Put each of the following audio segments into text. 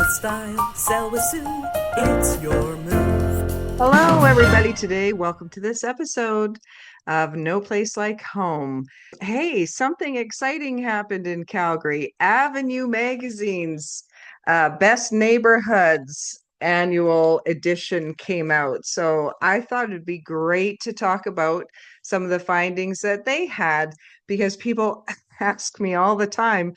style, sell with Sue. It's your move. Hello, everybody. Today, welcome to this episode of No Place Like Home. Hey, something exciting happened in Calgary. Avenue Magazine's Best Neighborhoods annual edition came out. So I thought it'd be great to talk about some of the findings that they had because people ask me all the time,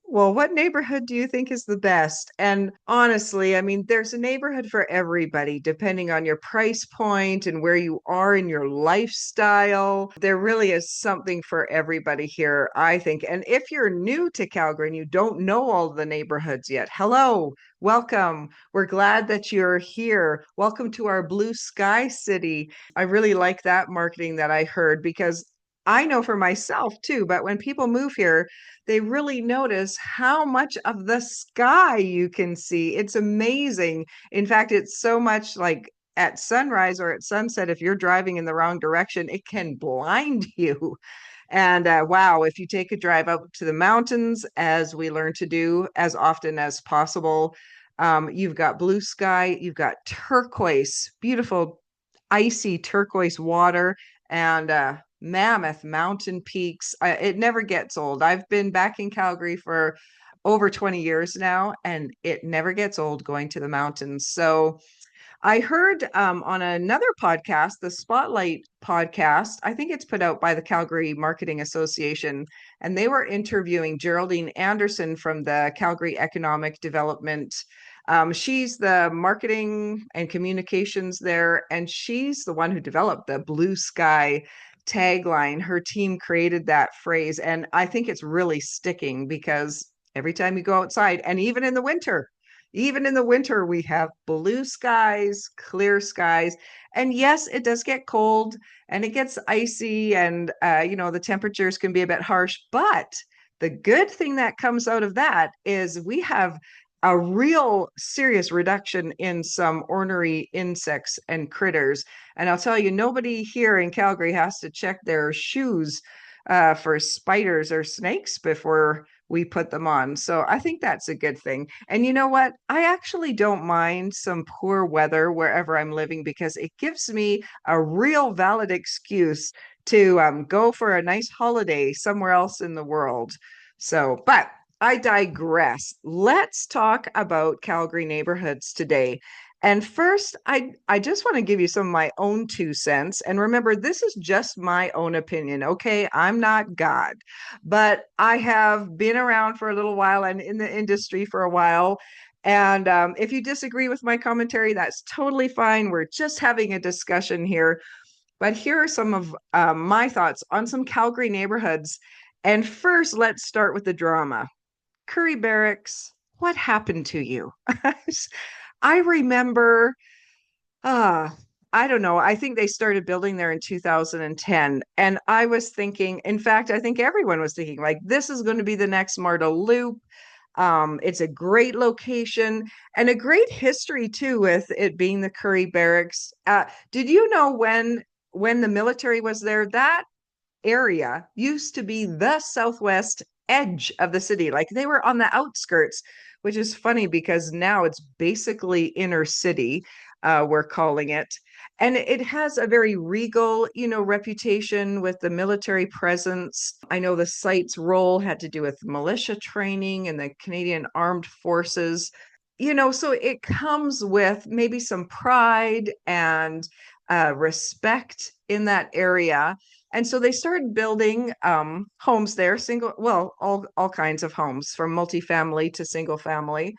well, what neighborhood do you think is the best? And honestly, I mean, there's a neighborhood for everybody, depending on your price point and where you are in your lifestyle. There really is something for everybody here, I think. And if you're new to Calgary and you don't know all the neighborhoods yet, hello, welcome. We're glad that you're here. Welcome to our blue sky city. I really like that marketing that I heard because I know for myself too, but when people move here, they really notice how much of the sky you can see. It's amazing. In fact, it's so much like at sunrise or at sunset, if you're driving in the wrong direction, it can blind you. And wow, if you take a drive up to the mountains, as we learn to do as often as possible, you've got blue sky, you've got turquoise, beautiful, icy turquoise water, and mammoth mountain peaks. It never gets old. I've been back in Calgary for over 20 years now, and it never gets old going to the mountains. So I heard on another podcast, the Spotlight podcast, I think it's put out by the Calgary Marketing Association, and they were interviewing Geraldine Anderson from the Calgary Economic Development. She's the marketing and communications there, and she's the one who developed the blue sky tagline. Her team created that phrase, and I think it's really sticking because every time you go outside, and even in the winter, we have blue skies, clear skies. And yes, it does get cold and it gets icy and, the temperatures can be a bit harsh. But the good thing that comes out of that is we have a real serious reduction in some ornery insects and critters. And I'll tell you, nobody here in Calgary has to check their shoes for spiders or snakes before we put them on. So I think that's a good thing. And you know what? I actually don't mind some poor weather wherever I'm living because it gives me a real valid excuse to go for a nice holiday somewhere else in the world. So, but I digress. Let's talk about Calgary neighborhoods today. And first, I just want to give you some of my own 2 cents. And remember, this is just my own opinion, okay? I'm not God, but I have been around for a little while and in the industry for a while. And if you disagree with my commentary, that's totally fine. We're just having a discussion here. But here are some of my thoughts on some Calgary neighborhoods. And first, let's start with the drama. Curry Barracks, what happened to you? I remember, uh, I don't know, I think they started building there in 2010. And I was thinking, in fact, I think everyone was thinking, like, this is going to be the next Marta Loop. It's a great location and a great history too, with it being the Curry Barracks. Did you know when the military was there, that area used to be the southwest edge of the city? Like they were on the outskirts, which is funny because now it's basically inner city, we're calling it. And it has a very regal, reputation with the military presence. I know the site's role had to do with militia training and the Canadian Armed Forces. So it comes with maybe some pride and respect in that area. And so they started building homes there, all kinds of homes, from multifamily to single family.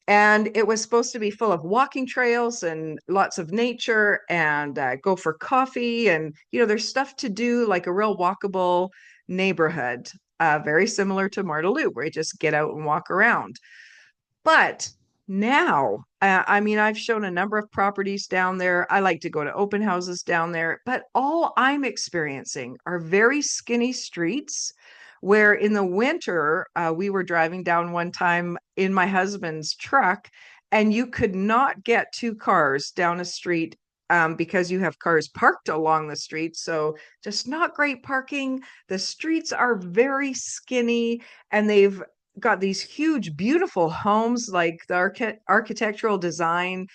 And it was supposed to be full of walking trails and lots of nature and go for coffee. And, there's stuff to do, like a real walkable neighborhood, very similar to Marta Loop, where you just get out and walk around. But now, I mean, I've shown a number of properties down there. I like to go to open houses down there, but all I'm experiencing are very skinny streets where in the winter, we were driving down one time in my husband's truck, and you could not get two cars down a street because you have cars parked along the street. So just not great parking. The streets are very skinny, and got these huge, beautiful homes, like the architectural design,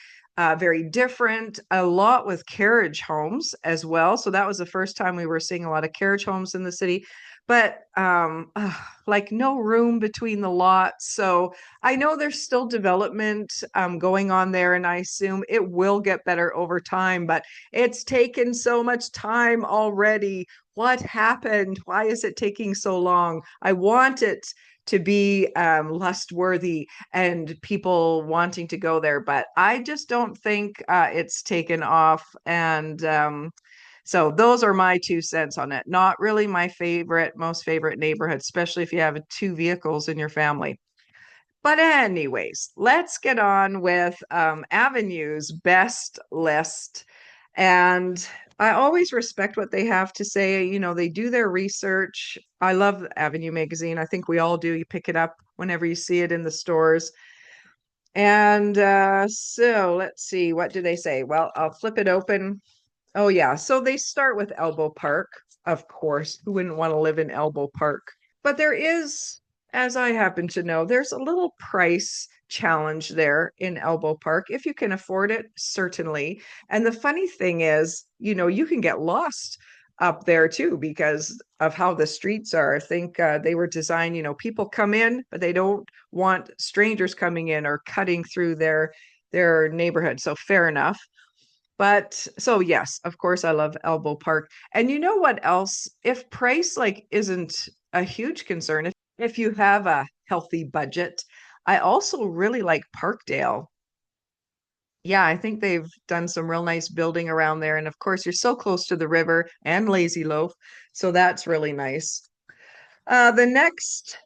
very different, a lot with carriage homes as well. So that was the first time we were seeing a lot of carriage homes in the city, but like no room between the lots. So I know there's still development going on there, and I assume it will get better over time, but it's taken so much time already. What happened? Why is it taking so long? I want it to be lust worthy and people wanting to go there, but I just don't think it's taken off. And so those are my 2 cents on it. Not really my most favorite neighborhood, especially if you have 2 vehicles in your family. But anyways, let's get on with Avenue's best list. And I always respect what they have to say. You know, they do their research. I love Avenue magazine. I think we all do. You pick it up whenever you see it in the stores. And so let's see, what do they say? Well, I'll flip it open. Oh, yeah. So they start with Elbow Park. Of course, who wouldn't want to live in Elbow Park? But there is, as I happen to know, there's a little price challenge there in Elbow Park. If you can afford it, certainly. And the funny thing is, you know, you can get lost up there too because of how the streets are. I think they were designed, you know, people come in, but they don't want strangers coming in or cutting through their neighborhood. So fair enough. But so yes, of course I love Elbow Park. And you know what else? If price like isn't a huge concern, if you have a healthy budget, I also really like Parkdale. Yeah, I think they've done some real nice building around there. And of course, you're so close to the river and Lazy Loaf. So that's really nice. The next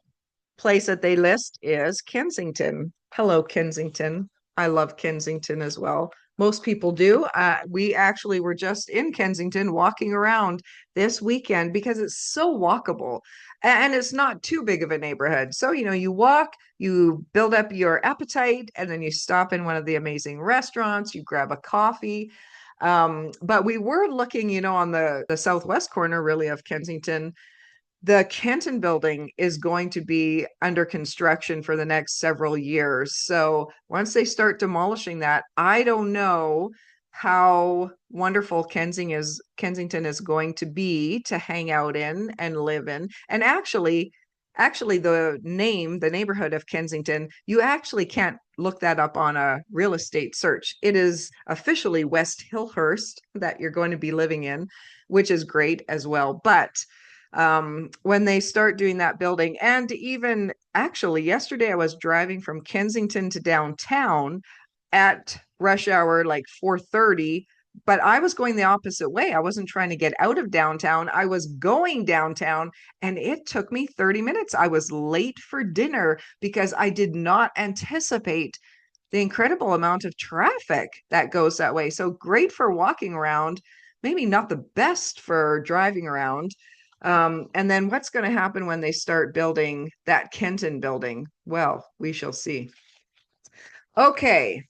place that they list is Kensington. Hello, Kensington. I love Kensington as well. Most people do. We actually were just in Kensington walking around this weekend because it's so walkable and it's not too big of a neighborhood. So, you know, you walk, you build up your appetite, and then you stop in one of the amazing restaurants, you grab a coffee. But we were looking, you know, on the southwest corner, really, of Kensington. The Canton building is going to be under construction for the next several years. So once they start demolishing that, I don't know how wonderful Kensington is going to be to hang out in and live in. And actually the neighborhood of Kensington, you actually can't look that up on a real estate search. It is officially West Hillhurst that you're going to be living in, which is great as well. But when they start doing that building. And even actually, yesterday I was driving from Kensington to downtown at rush hour, like 4:30. But I was going the opposite way. I wasn't trying to get out of downtown. I was going downtown, and it took me 30 minutes. I was late for dinner because I did not anticipate the incredible amount of traffic that goes that way. So great for walking around, maybe not the best for driving around. And then what's going to happen when they start building that Kenton building? Well, we shall see. Okay.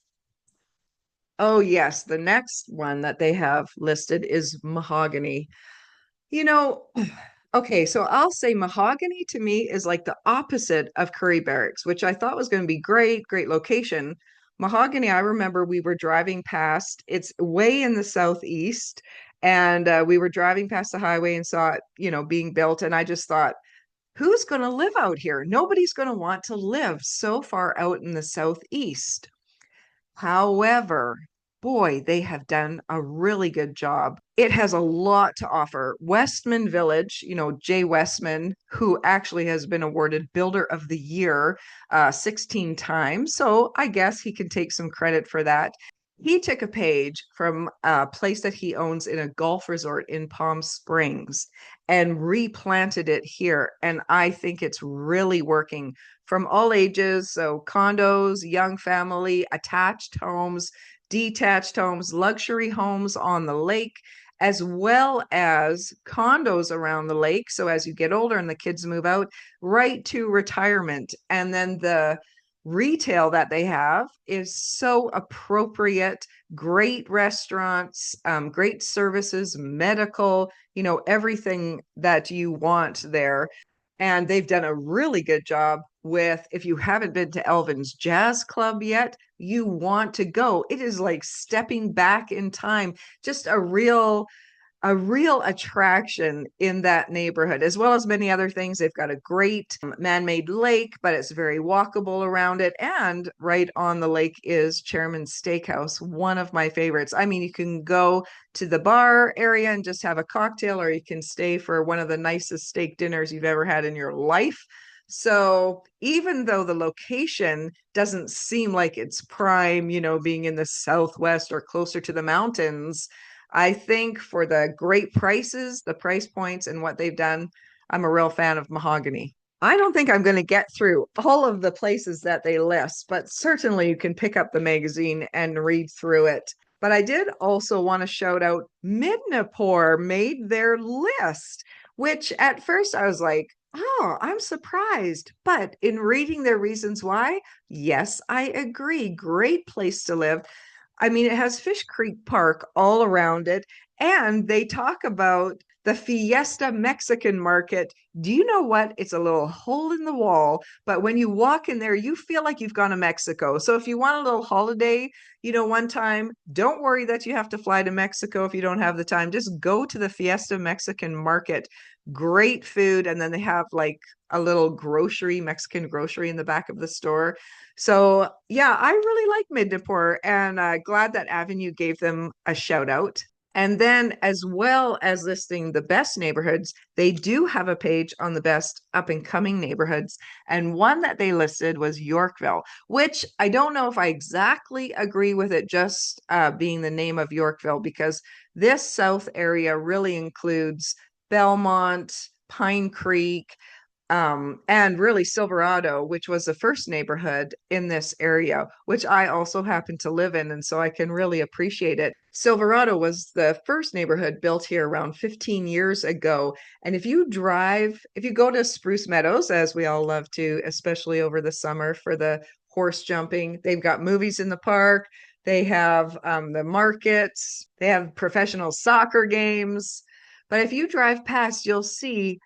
Oh, yes. The next one that they have listed is mahogany. You know, okay, so I'll say mahogany to me is like the opposite of Curry Barracks, which I thought was going to be great location. Mahogany, I remember we were driving past, it's way in the southeast, and we were driving past the highway and saw it, you know, being built. And I just thought, who's going to live out here? Nobody's going to want to live so far out in the southeast. However, boy, they have done a really good job. It has a lot to offer. Westman Village, you know, Jay Westman, who actually has been awarded Builder of the Year 16 times. So I guess he can take some credit for that. He took a page from a place that he owns in a golf resort in Palm Springs and replanted it here. And I think it's really working from all ages. So condos, young family, attached homes, detached homes, luxury homes on the lake, as well as condos around the lake. So as you get older and the kids move out, right to retirement. And then the retail that they have is so appropriate. Great restaurants, great services, medical, you know, everything that you want there. And they've done a really good job with, if you haven't been to Elvin's Jazz Club yet, you want to go. It is like stepping back in time, just a real attraction in that neighborhood, as well as many other things. They've got a great man-made lake, but it's very walkable around it. And right on the lake is Chairman's Steakhouse, one of my favorites. I mean, you can go to the bar area and just have a cocktail, or you can stay for one of the nicest steak dinners you've ever had in your life. So even though the location doesn't seem like it's prime, being in the Southwest or closer to the mountains, I think for the great prices, the price points, and what they've done, I'm a real fan of Mahogany. I don't think I'm going to get through all of the places that they list, but certainly you can pick up the magazine and read through it. But I did also want to shout out Midnapore made their list, which at first I was like, oh, I'm surprised. But in reading their reasons why, yes, I agree. Great place to live. I mean, it has Fish Creek Park all around it. And they talk about the Fiesta Mexican market. Do you know what? It's a little hole in the wall, but when you walk in there, you feel like you've gone to Mexico. So if you want a little holiday, one time, don't worry that you have to fly to Mexico if you don't have the time. Just go to the Fiesta Mexican market. Great food. And then they have like a little Mexican grocery in the back of the store. So yeah, I really like Midnapore, and glad that Avenue gave them a shout out. And then, as well as listing the best neighborhoods, they do have a page on the best up and coming neighborhoods. And one that they listed was Yorkville, which I don't know if I exactly agree with it just being the name of Yorkville, because this south area really includes Belmont, Pine Creek, and really Silverado, which was the first neighborhood in this area, which I also happen to live in. And so I can really appreciate it. Silverado was the first neighborhood built here around 15 years ago. And if you go to Spruce Meadows, as we all love to, especially over the summer for the horse jumping, they've got movies in the park. They have the markets. They have professional soccer games. But if you drive past, you'll see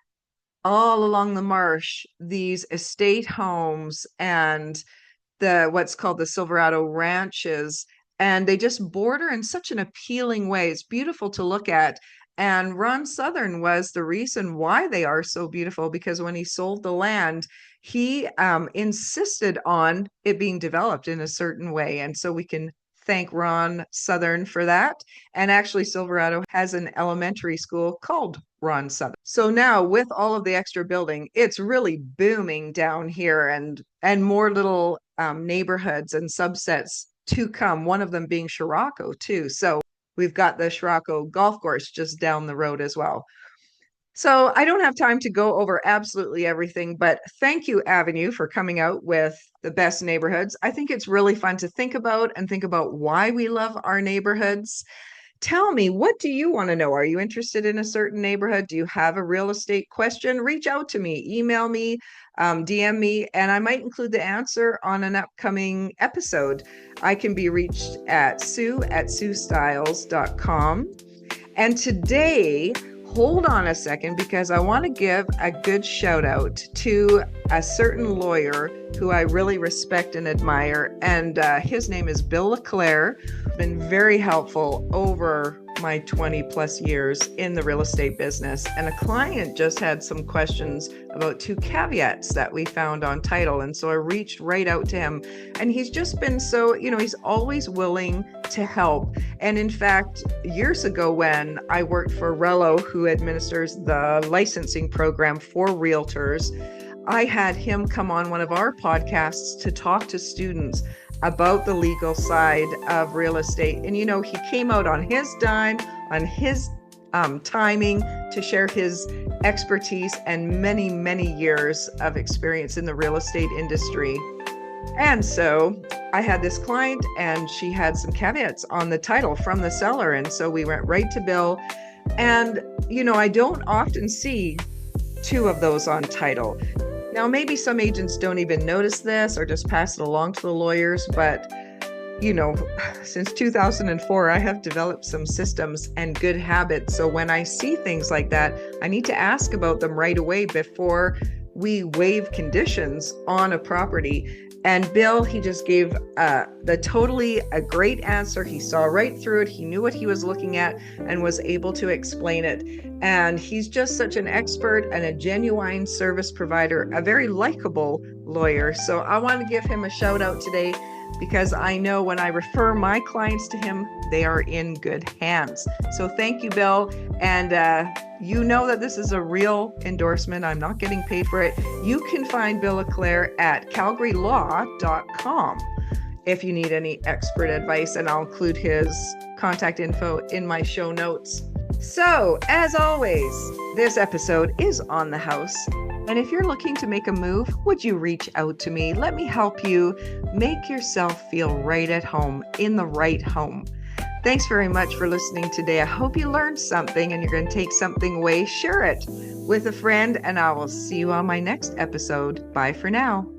all along the marsh these estate homes and what's called the Silverado ranches, and they just border in such an appealing way. It's beautiful to look at. And Ron Southern was the reason why they are so beautiful, because when he sold the land, he insisted on it being developed in a certain way. And so we can thank Ron Southern for that. And actually, Silverado has an elementary school called Ron Southern. So now, with all of the extra building, it's really booming down here, and more little neighborhoods and subsets to come. One of them being Scirocco too. So we've got the Scirocco golf course just down the road as well. So I don't have time to go over absolutely everything, but thank you, Avenue, for coming out with the best neighborhoods. I think it's really fun to think about why we love our neighborhoods. Tell me, what do you want to know? Are you interested in a certain neighborhood? Do you have a real estate question? Reach out to me, email me, DM me, and I might include the answer on an upcoming episode. I can be reached at sue@suestyles.com. And today, hold on a second, because I want to give a good shout out to a certain lawyer who I really respect and admire. And his name is Bill LeClair. Been very helpful over my 20 plus years in the real estate business. And a client just had some questions about 2 caveats that we found on title. And so I reached right out to him, and he's just been so, he's always willing to help. And in fact, years ago when I worked for Rello, who administers the licensing program for realtors, I had him come on one of our podcasts to talk to students about the legal side of real estate. And, he came out on his dime, on his timing, to share his expertise and many, many years of experience in the real estate industry. And so I had this client, and she had some caveats on the title from the seller. And so we went right to Bill. And, I don't often see 2 of those on title. Now, maybe some agents don't even notice this or just pass it along to the lawyers, but, since 2004, I have developed some systems and good habits. So when I see things like that, I need to ask about them right away before we waive conditions on a property. And Bill, he just gave a great answer. He saw right through it. He knew what he was looking at and was able to explain it. And he's just such an expert and a genuine service provider, a very likable lawyer. So I want to give him a shout out today, because I know when I refer my clients to him, they are in good hands. So thank you, Bill. And you know that this is a real endorsement. I'm not getting paid for it. You can find Bill LeClair at calgarylaw.com if you need any expert advice, and I'll include his contact info in my show notes. So, as always, this episode is on the house. And if you're looking to make a move, would you reach out to me? Let me help you make yourself feel right at home in the right home. Thanks very much for listening today. I hope you learned something and you're going to take something away. Share it with a friend, and I will see you on my next episode. Bye for now.